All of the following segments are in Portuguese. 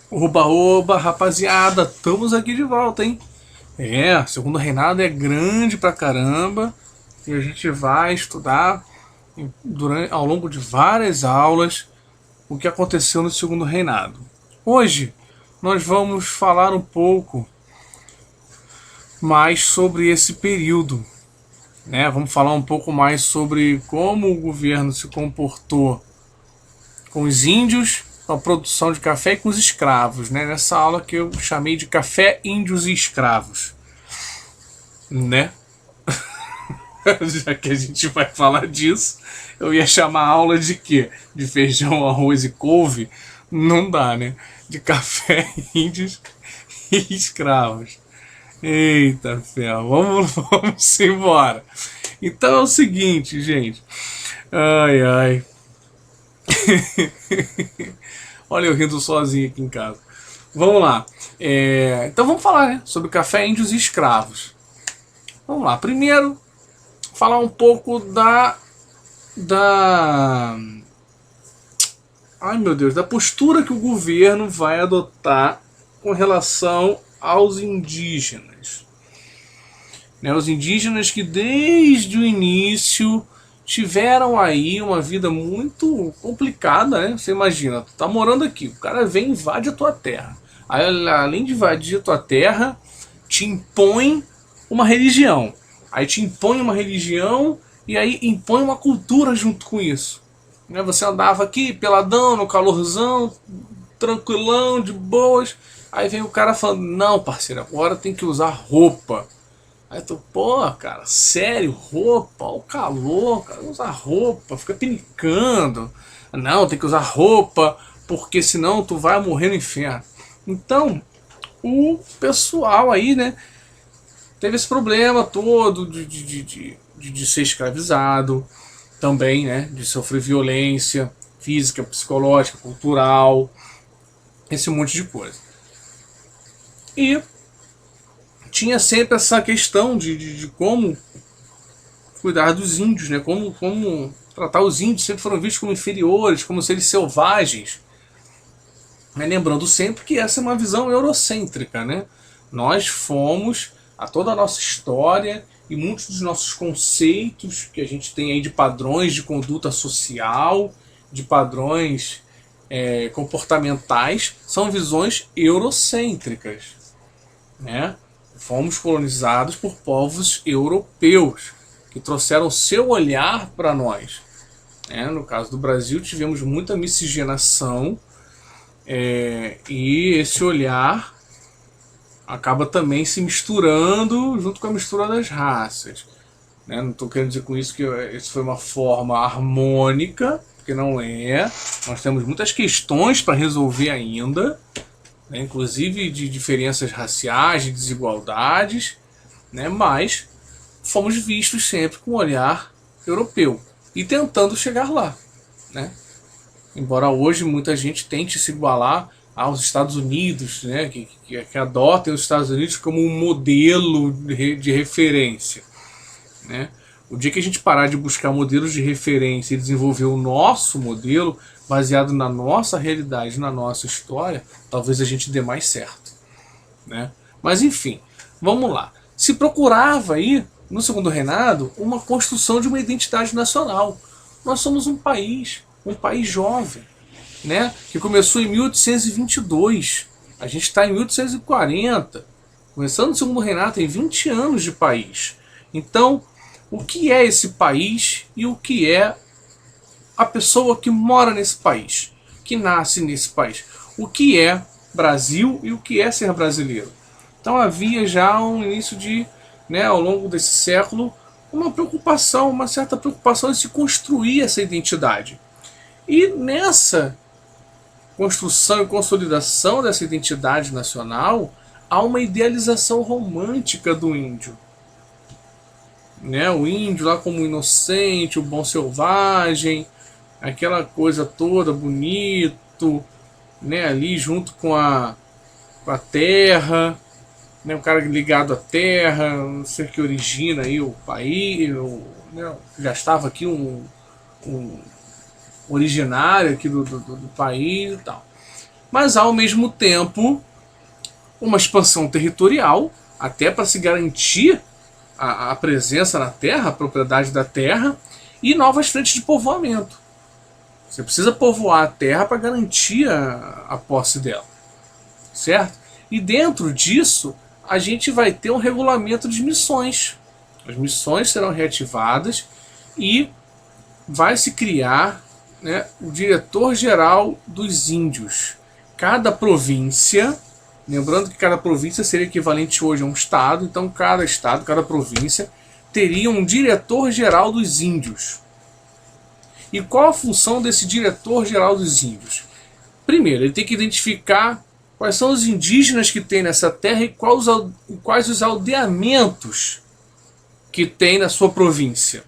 Oba, oba, rapaziada, estamos aqui de volta, hein? Segundo reinado é grande pra caramba e a gente vai estudar ao longo de várias aulas o que aconteceu no segundo reinado. Hoje nós vamos falar um pouco mais sobre esse período, né? Vamos falar um pouco mais sobre como o governo se comportou com os índios, com a produção de café e com os escravos, né? Nessa aula que eu chamei de café, índios e escravos, né? Já que a gente vai falar disso, eu ia chamar a aula de quê? De feijão, arroz e couve? Não dá, né? De café, índios e escravos. Eita ferro, vamos embora. Então é o seguinte, gente. Ai, ai. Olha eu rindo sozinho aqui em casa. Vamos lá. Então vamos falar, né, sobre café, índios e escravos. Vamos lá. Primeiro, falar um pouco da ai meu Deus, da postura que o governo vai adotar com relação aos indígenas. Né, os indígenas que desde o início tiveram aí uma vida muito complicada, né? Você imagina, tu tá morando aqui, o cara vem e invade a tua terra. Aí, além de invadir a tua terra, te impõe uma religião. Aí te impõe uma religião e aí impõe uma cultura junto com isso. Né? Você andava aqui peladão, no calorzão, tranquilão, de boas. Aí vem o cara falando, não parceiro, agora tem que usar roupa. Aí tu, pô, cara, sério, roupa, o calor, cara, usa roupa, fica pinicando. Não, tem que usar roupa, porque senão tu vai morrer no inferno. Então, o pessoal aí, né, teve esse problema todo de ser escravizado, também, né, de sofrer violência física, psicológica, cultural, esse monte de coisa. E tinha sempre essa questão de como cuidar dos índios, né? Como tratar os índios, sempre foram vistos como inferiores, como seres selvagens. Mas lembrando sempre que essa é uma visão eurocêntrica, né? Nós fomos, a toda a nossa história e muitos dos nossos conceitos que a gente tem aí de padrões de conduta social, de padrões comportamentais, são visões eurocêntricas, né? Fomos colonizados por povos europeus que trouxeram seu olhar para nós. No caso do Brasil, tivemos muita miscigenação e esse olhar acaba também se misturando junto com a mistura das raças. Não estou querendo dizer com isso que isso foi uma forma harmônica, porque não é. Nós temos muitas questões para resolver ainda, né, inclusive de diferenças raciais, de desigualdades, né, mas fomos vistos sempre com um olhar europeu e tentando chegar lá, né? Embora hoje muita gente tente se igualar aos Estados Unidos, né, que adotem os Estados Unidos como um modelo de referência, né? O dia que a gente parar de buscar modelos de referência e desenvolver o nosso modelo baseado na nossa realidade, na nossa história, talvez a gente dê mais certo, né? Mas enfim, vamos lá. Se procurava aí, no segundo reinado, uma construção de uma identidade nacional. Nós somos um país jovem, né? Que começou em 1822. A gente está em 1840. Começando o segundo reinado, tem 20 anos de país. Então, o que é esse país e o que é a pessoa que mora nesse país, que nasce nesse país? O que é Brasil e o que é ser brasileiro? Então havia já um início de, né, ao longo desse século, uma preocupação, uma certa preocupação em se construir essa identidade. E nessa construção e consolidação dessa identidade nacional, há uma idealização romântica do índio. Né? O índio lá como inocente, o bom selvagem, aquela coisa toda, bonito, né? Ali junto com a terra, né? O cara ligado à terra, não sei o que origina aí o país, né? Já estava aqui um originário aqui do país e tal. mas ao mesmo tempo uma expansão territorial, até para se garantir a presença na terra, a propriedade da terra, e novas frentes de povoamento. Você precisa povoar a terra para garantir a posse dela, certo? E dentro disso, a gente vai ter um regulamento de missões. As missões serão reativadas e vai se criar, né, o diretor-geral dos índios. Cada província, lembrando que cada província seria equivalente hoje a um estado, então cada estado, cada província, teria um diretor-geral dos índios. E qual a função desse diretor-geral dos índios? Primeiro, ele tem que identificar quais são os indígenas que tem nessa terra e quais os aldeamentos que tem na sua província.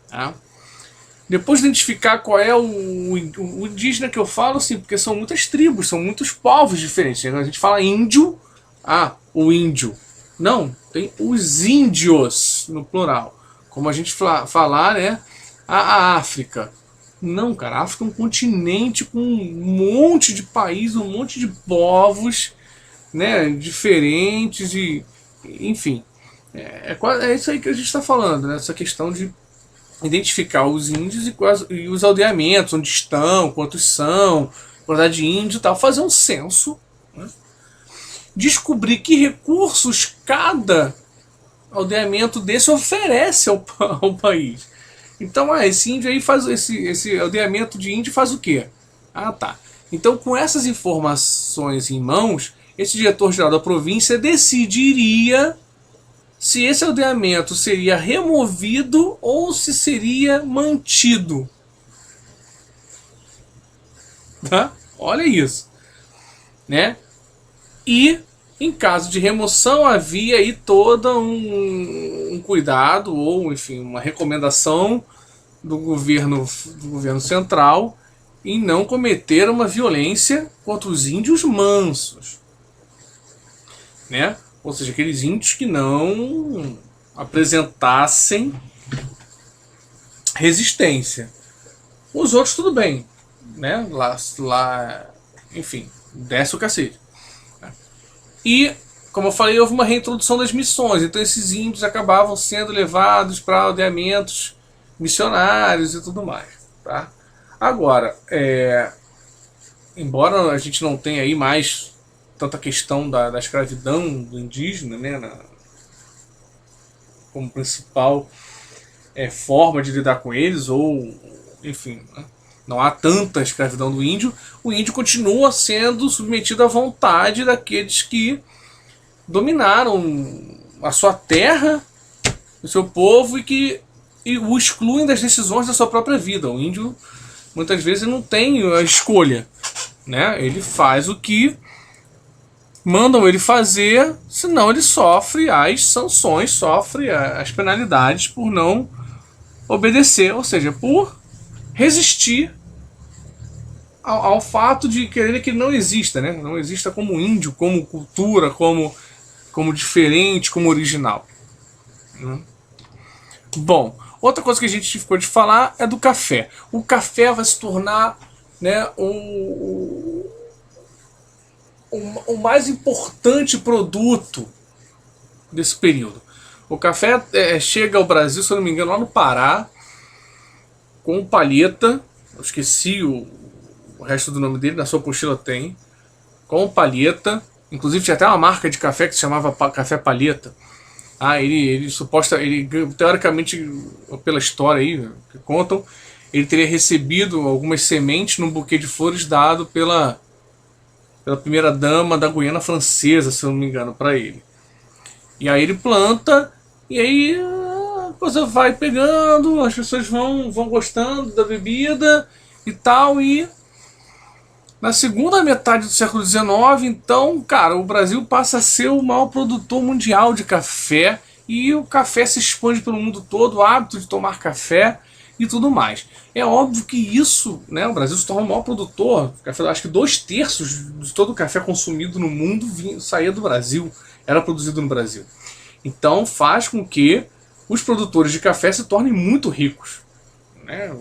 Tá? Depois de identificar qual é o indígena que eu falo, assim, porque são muitas tribos, são muitos povos diferentes. A gente fala índio, o índio. Não, tem os índios no plural. Como a gente falar, né? A África. Não, cara, a África é um continente com um monte de países, um monte de povos, né, diferentes, e, enfim. É isso aí que a gente está falando, né? Essa questão de identificar os índios e os aldeamentos, onde estão, quantos são, quantidade de índios e tal, fazer um censo, né? Descobrir que recursos cada aldeamento desse oferece ao país. Então, esse índio aí faz esse aldeamento de índio faz o quê? Tá. Então, com essas informações em mãos, esse diretor-geral da província decidiria se esse aldeamento seria removido ou se seria mantido. Tá? Olha isso, né? E em caso de remoção havia aí todo um cuidado ou, enfim, uma recomendação do governo central em não cometer uma violência contra os índios mansos, né? Ou seja, aqueles índios que não apresentassem resistência. Os outros tudo bem, né? Lá, enfim, desce o cacete. E, como eu falei, houve uma reintrodução das missões. Então esses índios acabavam sendo levados para aldeamentos missionários e tudo mais. Tá? Agora, embora a gente não tenha aí mais tanta questão da escravidão do indígena, né, como principal forma de lidar com eles, ou, enfim, né, não há tanta escravidão do índio, o índio continua sendo submetido à vontade daqueles que dominaram a sua terra, o seu povo, e o excluem das decisões da sua própria vida. O índio, muitas vezes, não tem a escolha, né? Ele faz o que mandam ele fazer, senão ele sofre as sanções, sofre as penalidades por não obedecer, ou seja, por resistir ao fato de querer que ele não exista, né? Não exista como índio, como cultura, como diferente, como original. Bom, outra coisa que a gente ficou de falar é do café. O café vai se tornar, né, o mais importante produto desse período. O café chega ao Brasil, se eu não me engano, lá no Pará, com o Palheta. Eu esqueci o resto do nome dele, na sua apostila tem. Com o Palheta. Inclusive tinha até uma marca de café que se chamava Café Palheta. Ele teoricamente, pela história aí que contam, ele teria recebido algumas sementes num buquê de flores dado pela primeira dama da Guiana Francesa, se eu não me engano, para ele. E aí ele planta, e aí a coisa vai pegando, as pessoas vão gostando da bebida e tal, e na segunda metade do século XIX, então, cara, o Brasil passa a ser o maior produtor mundial de café, e o café se expande pelo mundo todo, o hábito de tomar café e tudo mais. É óbvio que isso, né, o Brasil se torna o maior produtor, acho que 2/3 de todo o café consumido no mundo saía do Brasil, era produzido no Brasil. Então faz com que os produtores de café se tornem muito ricos, né?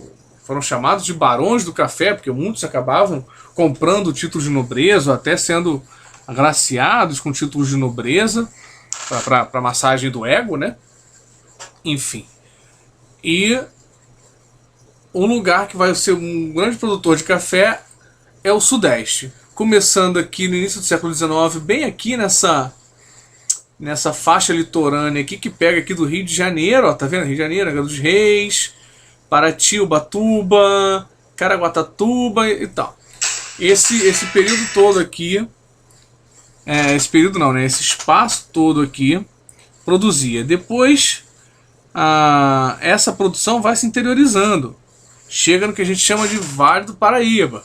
foram chamados de barões do café, porque muitos acabavam comprando o título de nobreza, ou até sendo agraciados com títulos de nobreza, para massagem do ego, né? Enfim. E um lugar que vai ser um grande produtor de café é o Sudeste. Começando aqui no início do século XIX, bem aqui nessa faixa litorânea aqui, que pega aqui do Rio de Janeiro, ó, tá vendo? Rio de Janeiro, Angra dos Reis, Paraty, Ubatuba, Caraguatatuba e tal. Esse período todo aqui, esse período não, né? Esse espaço todo aqui produzia. Depois, essa produção vai se interiorizando. Chega no que a gente chama de Vale do Paraíba,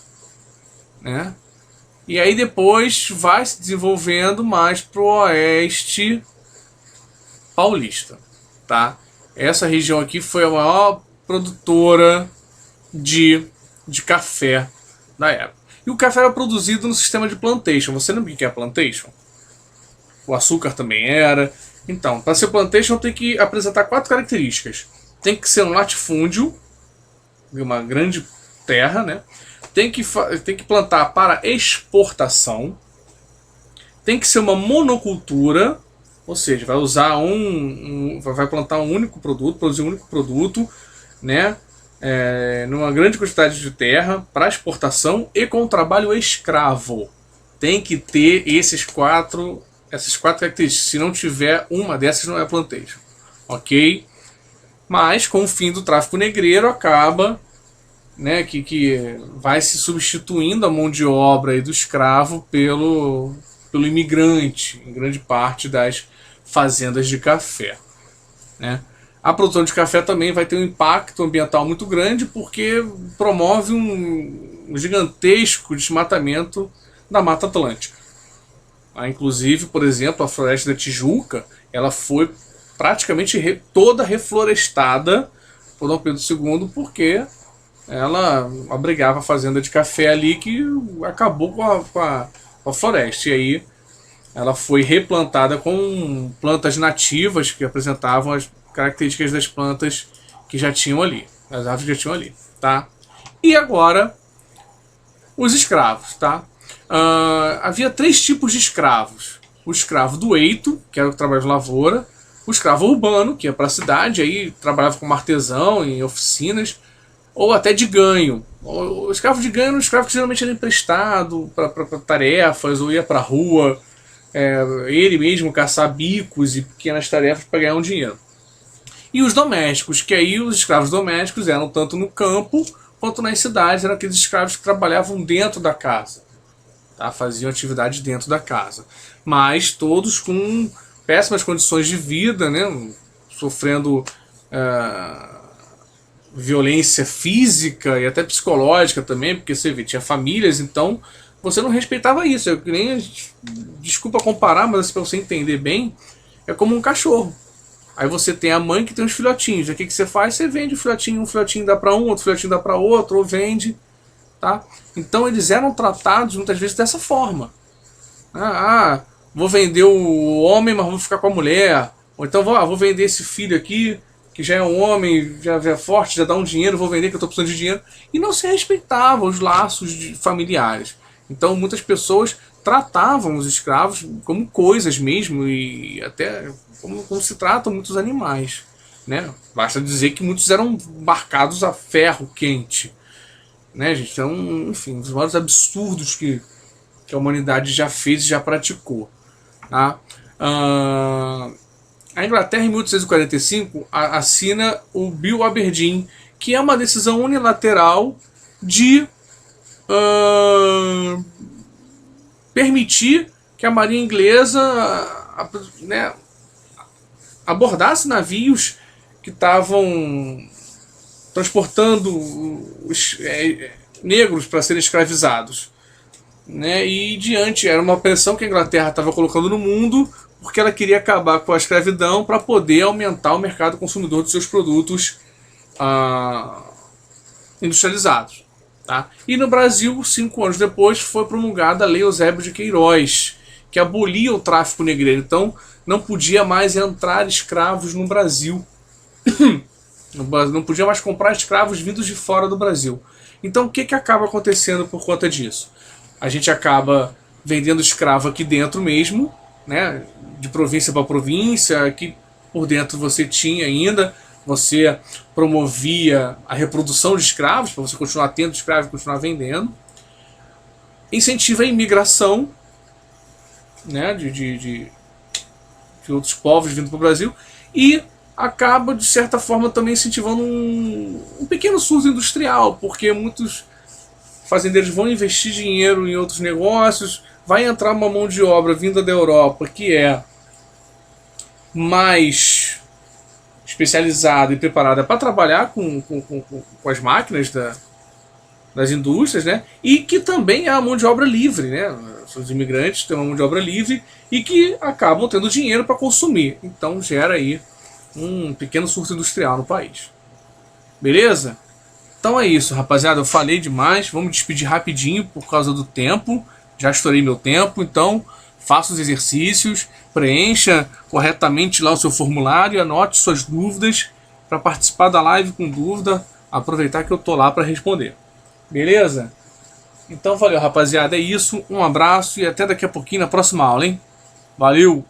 né? E aí depois vai se desenvolvendo mais pro oeste paulista, tá? Essa região aqui foi a maior produtora de café da época. E o café era produzido no sistema de plantation. Você lembra o que é plantation? O açúcar também era. Então, para ser plantation tem que apresentar 4 características. Tem que ser um latifúndio, uma grande terra, né? Tem que plantar para exportação. Tem que ser uma monocultura, ou seja, vai usar vai plantar um único produto, produzir um único produto, né? Numa grande quantidade de terra para exportação e com trabalho escravo. Tem que ter essas quatro características. Se não tiver uma dessas, não é plantation, ok? Mas com o fim do tráfico negreiro acaba, né, que vai se substituindo a mão de obra aí do escravo pelo imigrante em grande parte das fazendas de café, né? A produção de café também vai ter um impacto ambiental muito grande porque promove um gigantesco desmatamento da Mata Atlântica. Inclusive, por exemplo, a Floresta da Tijuca, ela foi praticamente toda reflorestada por Dom Pedro II porque ela abrigava a fazenda de café ali que acabou com a floresta. E aí ela foi replantada com plantas nativas que apresentavam as características das plantas que já tinham ali, as árvores que já tinham ali, tá? E agora os escravos, tá? Havia 3 tipos de escravos: o escravo do eito, que era o trabalho de lavoura; o escravo urbano, que ia para a cidade, aí trabalhava como artesão em oficinas, ou até de ganho. O escravo de ganho era um escravo que geralmente era emprestado para tarefas, ou ia para a rua, ele mesmo caçar bicos e pequenas tarefas para ganhar um dinheiro. E os domésticos, que aí os escravos domésticos eram tanto no campo quanto nas cidades, eram aqueles escravos que trabalhavam dentro da casa, tá? Faziam atividade dentro da casa, mas todos com péssimas condições de vida, né? Sofrendo violência física e até psicológica também, porque você vê, tinha famílias, então você não respeitava isso. Eu nem, desculpa comparar, mas para você entender bem, é como um cachorro. Aí você tem a mãe que tem os filhotinhos. O que você faz? Você vende o filhotinho, um filhotinho dá para um, outro filhotinho dá para outro, ou vende, tá? Então eles eram tratados muitas vezes dessa forma. Vou vender o homem, mas vou ficar com a mulher. Ou então vou vender esse filho aqui, que já é um homem, já é forte, já dá um dinheiro, vou vender que eu estou precisando de dinheiro. E não se respeitavam os laços familiares. Então muitas pessoas tratavam os escravos como coisas mesmo, e até como se tratam muitos animais, né? Basta dizer que muitos eram marcados a ferro quente, né, gente? Então, enfim, um dos maiores absurdos que a humanidade já fez e já praticou, tá? A Inglaterra, em 1845, assina o Bill Aberdeen, que é uma decisão unilateral de permitir que a marinha inglesa, né, abordasse navios que estavam transportando os negros para serem escravizados, né? E diante, era uma pressão que a Inglaterra estava colocando no mundo, porque ela queria acabar com a escravidão para poder aumentar o mercado consumidor de seus produtos industrializados, tá? E no Brasil, 5 anos depois, foi promulgada a Lei Eusébio de Queiroz, que abolia o tráfico negreiro. Então não podia mais entrar escravos no Brasil. Não podia mais comprar escravos vindos de fora do Brasil. Então o que acaba acontecendo por conta disso? A gente acaba vendendo escravo aqui dentro mesmo, né? De província para província, aqui por dentro você tinha ainda, você promovia a reprodução de escravos, para você continuar tendo escravos e continuar vendendo. Incentiva a imigração, né, de outros povos vindo para o Brasil, e acaba, de certa forma, também incentivando um pequeno surto industrial, porque muitos fazendeiros vão investir dinheiro em outros negócios, vai entrar uma mão de obra vinda da Europa que é mais especializada e preparada para trabalhar com as máquinas das indústrias, né? E que também é a mão de obra livre, né? Os imigrantes têm uma mão de obra livre e que acabam tendo dinheiro para consumir. Então gera aí um pequeno surto industrial no país. Beleza? Então é isso, rapaziada. Eu falei demais. Vamos despedir rapidinho por causa do tempo. Já estourei meu tempo, então faça os exercícios, preencha corretamente lá o seu formulário, anote suas dúvidas para participar da live com dúvida. Aproveitar que eu tô lá para responder. Beleza? Então valeu, rapaziada. É isso. Um abraço e até daqui a pouquinho na próxima aula, hein? Valeu!